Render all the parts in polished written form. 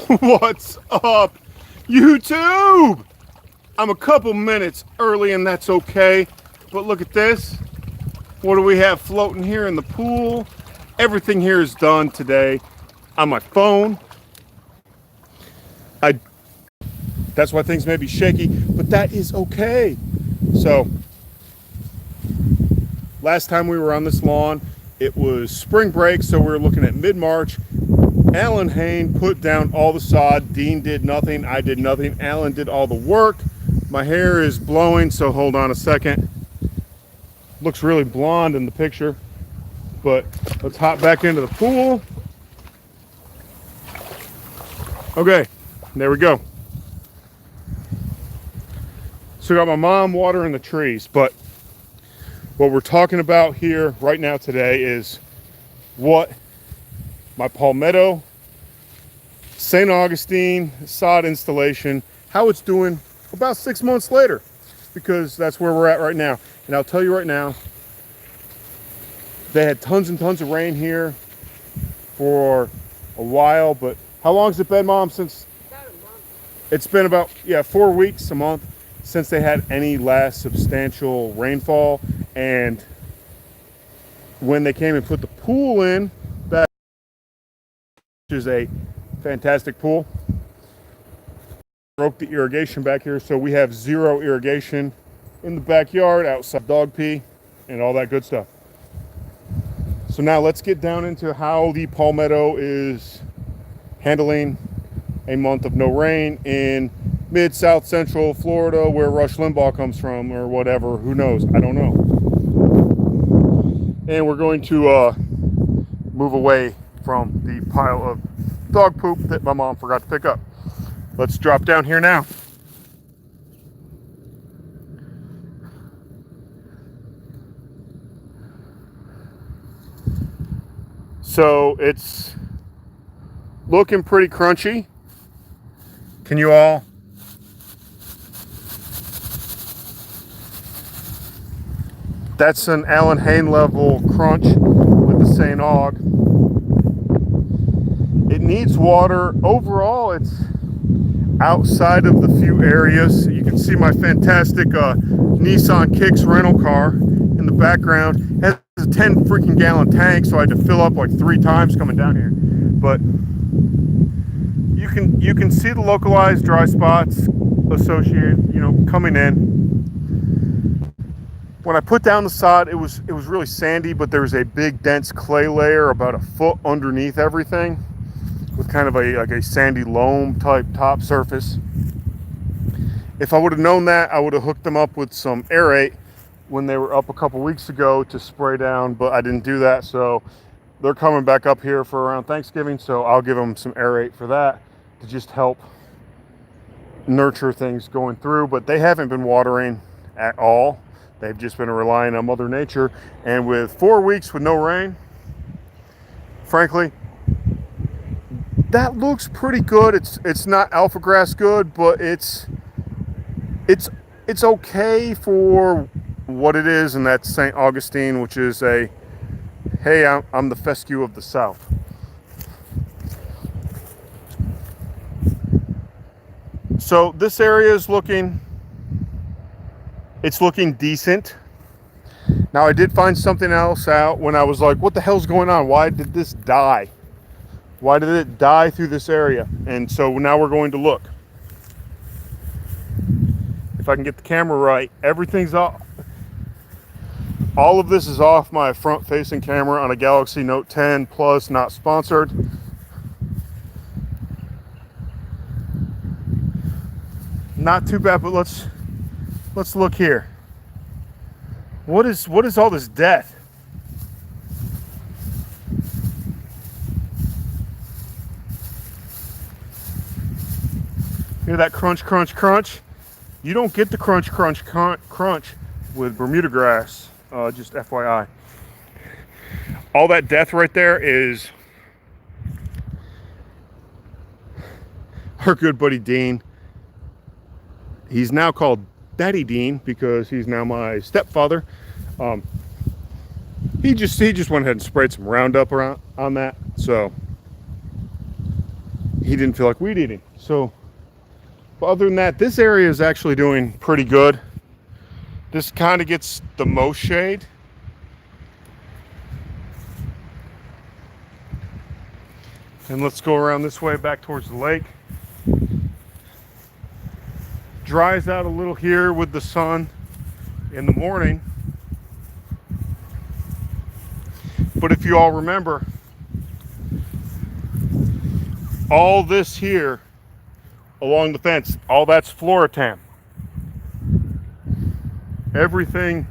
What's up, YouTube? I'm a couple minutes early and that's okay, but look at this. What do we have floating here in the pool? Everything here is done today on my phone. I That's why things may be shaky, but that is okay. So, last time we were on this lawn, it was spring break, so we were looking at mid-March. Alan Hain put down all the sod. Dean did nothing. I did nothing. Alan did all the work. My hair is blowing, so hold on a second. Looks really blonde in the picture, but let's hop back into the pool. Okay, there we go. So got my mom watering the trees, but what we're talking about here right now today is what my Palmetto St. Augustine sod installation, how it's doing about 6 months later, because that's where we're at right now. And I'll tell you right now, they had tons and tons of rain here for a while, but how long has it been, Mom, since? About a month. It's been about, 4 weeks, a month, since they had any last substantial rainfall. And when they came and put the pool in, that is a fantastic pool, broke the irrigation back here, so we have zero irrigation in the backyard, outside dog pee and all that good stuff. So now let's get down into how the Palmetto is handling a month of no rain in mid South Central Florida, where Rush Limbaugh comes from, or whatever. Who knows? I don't know. And we're going to move away from the pile of dog poop that my mom forgot to pick up. Let's drop down here now. So it's looking pretty crunchy. Can you all? That's an Alan Hain level crunch with the St. Aug. It needs water. Overall, it's outside of the few areas. You can see my fantastic Nissan Kicks rental car in the background. It has a 10 freaking gallon tank, so I had to fill up like 3 times coming down here. But you can see the localized dry spots associated, coming in. When I put down the sod, it was really sandy, but there was a big dense clay layer about a foot underneath everything, with kind of a sandy loam type top surface. If I would have known that, I would have hooked them up with some aerate when they were up a couple weeks ago to spray down, but I didn't do that. So they're coming back up here for around Thanksgiving, so I'll give them some aerate for that to just help nurture things going through. But they haven't been watering at all. They've just been relying on Mother Nature. And with 4 weeks with no rain, frankly, that looks pretty good. It's not alpha grass good, but it's okay for what it is, and that's St. Augustine, which is a, hey, I'm the fescue of the South. So this area is looking decent. Now I did find something else out when I was like, what the hell's going on? Why did this die? Why did it die through this area? And so now we're going to look. If I can get the camera right, everything's off. All of this is off my front-facing camera on a Galaxy Note 10 Plus, not sponsored. Not too bad, but let's look here. What is all this death? Hear that crunch, crunch, crunch? You don't get the crunch, crunch, crunch with Bermuda grass. Just FYI. All that death right there is our good buddy Dean. He's now called Daddy Dean because he's now my stepfather. He just went ahead and sprayed some Roundup around on that. So he didn't feel like weed eating. So, but other than that, this area is actually doing pretty good. This kind of gets the most shade. And let's go around this way back towards the lake. Dries out a little here with the sun in the morning. But if you all remember, all this here along the fence, all that's Floratam. Everything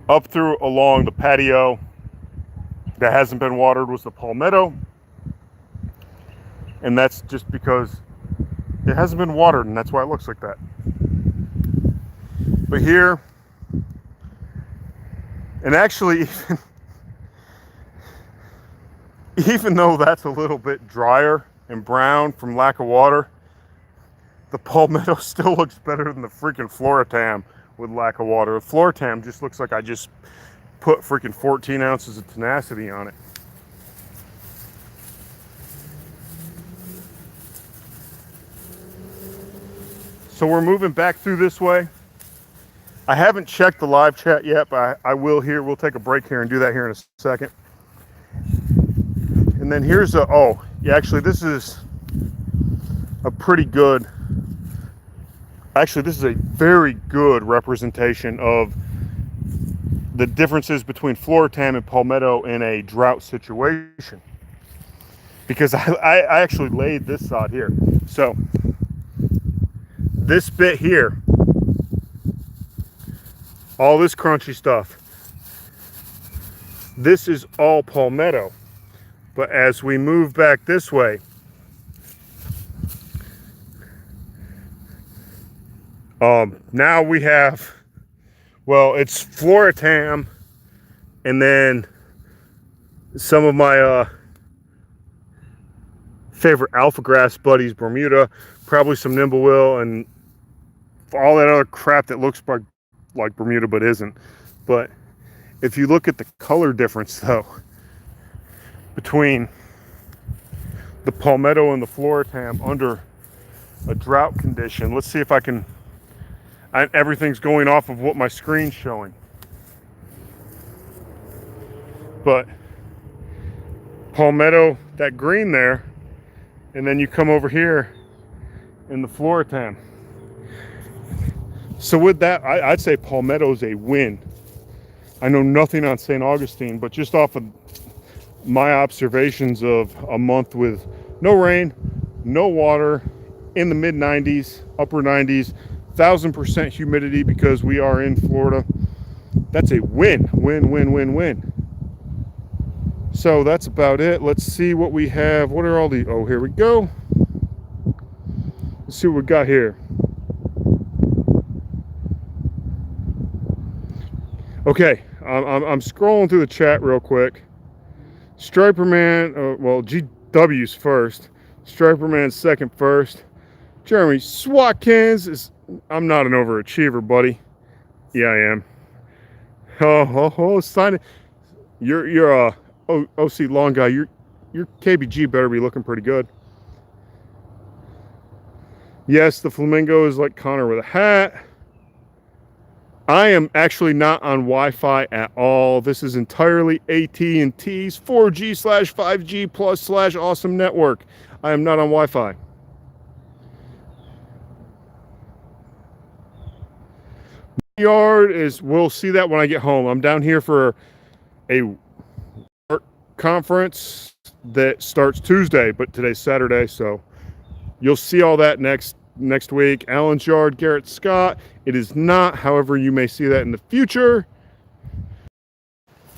up through along the patio that hasn't been watered was the palmetto. And that's just because it hasn't been watered, and that's why it looks like that. But here, and actually even though that's a little bit drier and brown from lack of water, the palmetto still looks better than the freaking Floratam with lack of water. The Floratam just looks like I just put freaking 14 ounces of tenacity on it. So we're moving back through this way. I haven't checked the live chat yet, but I will here. We'll take a break here and do that here in a second. And then here's a, oh, yeah, actually this is a pretty good, actually this is a very good representation of the differences between Floratam and palmetto in a drought situation. Because I actually laid this sod here. So this bit here, all this crunchy stuff, this is all palmetto. But as we move back this way, now we have, well, it's Floratam, and then some of my favorite alpha grass buddies, Bermuda, probably some Nimblewill, and all that other crap that looks like Bermuda but isn't. But if you look at the color difference though between the palmetto and the Floratam under a drought condition, let's see if I can, everything's going off of what my screen's showing. But palmetto, that green there, and then you come over here in the Floratam. So with that, I'd say palmetto's a win. I know nothing on St. Augustine, but just off of my observations of a month with no rain, no water, in the mid 90s, upper 90s, 1000% humidity because we are in Florida. That's a win, win, win, win, win. So that's about it. Let's see what we have. What are all the, oh, here we go. Let's see what we got here. Okay, I'm scrolling through the chat real quick. Striperman, well, GW's first. Striperman second first. Jeremy Swatkins is, I'm not an overachiever, buddy. Yeah, I am. Oh, sign it. You're a OC long guy. Your KBG better be looking pretty good. Yes, the flamingo is like Connor with a hat. I am actually not on Wi-Fi at all. This is entirely AT&T's 4G/5G plus /awesome network. I am not on Wi-Fi. My yard is, we'll see that when I get home. I'm down here for a work conference that starts Tuesday, but today's Saturday, so you'll see all that next week. Allen's yard, Garrett Scott. It is not, however, you may see that in the future.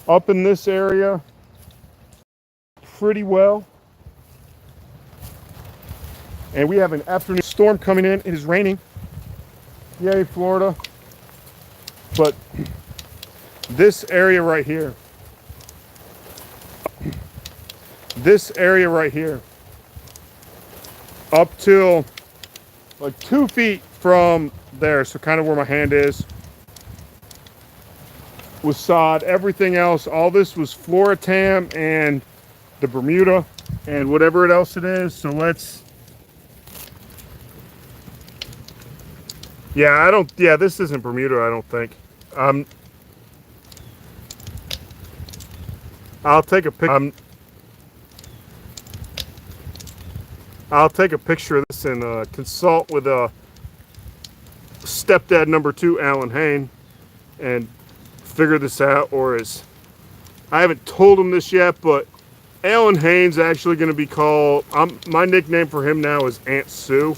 Up in this area, pretty well. And we have an afternoon storm coming in. It is raining. Yay, Florida. But this area right here, up till like 2 feet from there, so kind of where my hand is, was sod. Everything else, all this was Floratam and the Bermuda. and whatever else it is. So let's, yeah, this isn't Bermuda, I don't think. I'll take a I'll take a picture of this and consult with stepdad number 2, Alan Hain, and figure this out. Or as I haven't told him this yet, but Alan Hain's actually going to be called, my nickname for him now is Aunt Sue,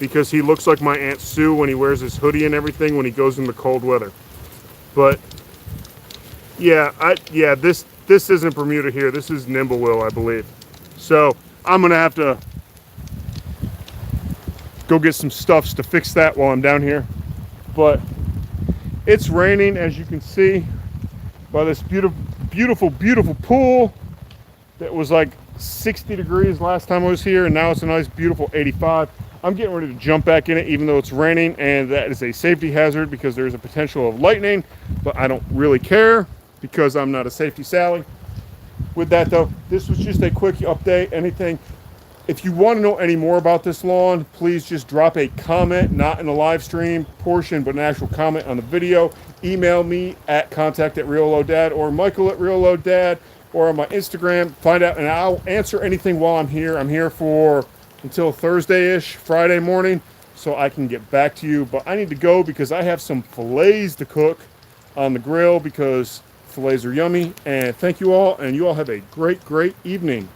because he looks like my Aunt Sue when he wears his hoodie and everything when he goes in the cold weather. But yeah, this isn't Bermuda here. This is Nimblewell, I believe. So I'm gonna have to go get some stuffs to fix that while I'm down here. But it's raining, as you can see by this beautiful pool that was like 60 degrees last time I was here, and now it's a nice beautiful 85. I'm getting ready to jump back in it even though it's raining, and that is a safety hazard because there's a potential of lightning, but I don't really care because I'm not a safety Sally. With that though, this was just a quick update. Anything, if you want to know any more about this lawn, please just drop a comment, not in the live stream portion, but an actual comment on the video. Email me at contact@RealLowDad or Michael@RealLowDad, or on my Instagram. Find out, and I'll answer anything while I'm here. I'm here for until Thursday-ish, Friday morning, so I can get back to you. But I need to go because I have some fillets to cook on the grill because fillets are yummy. And thank you all, and you all have a great evening.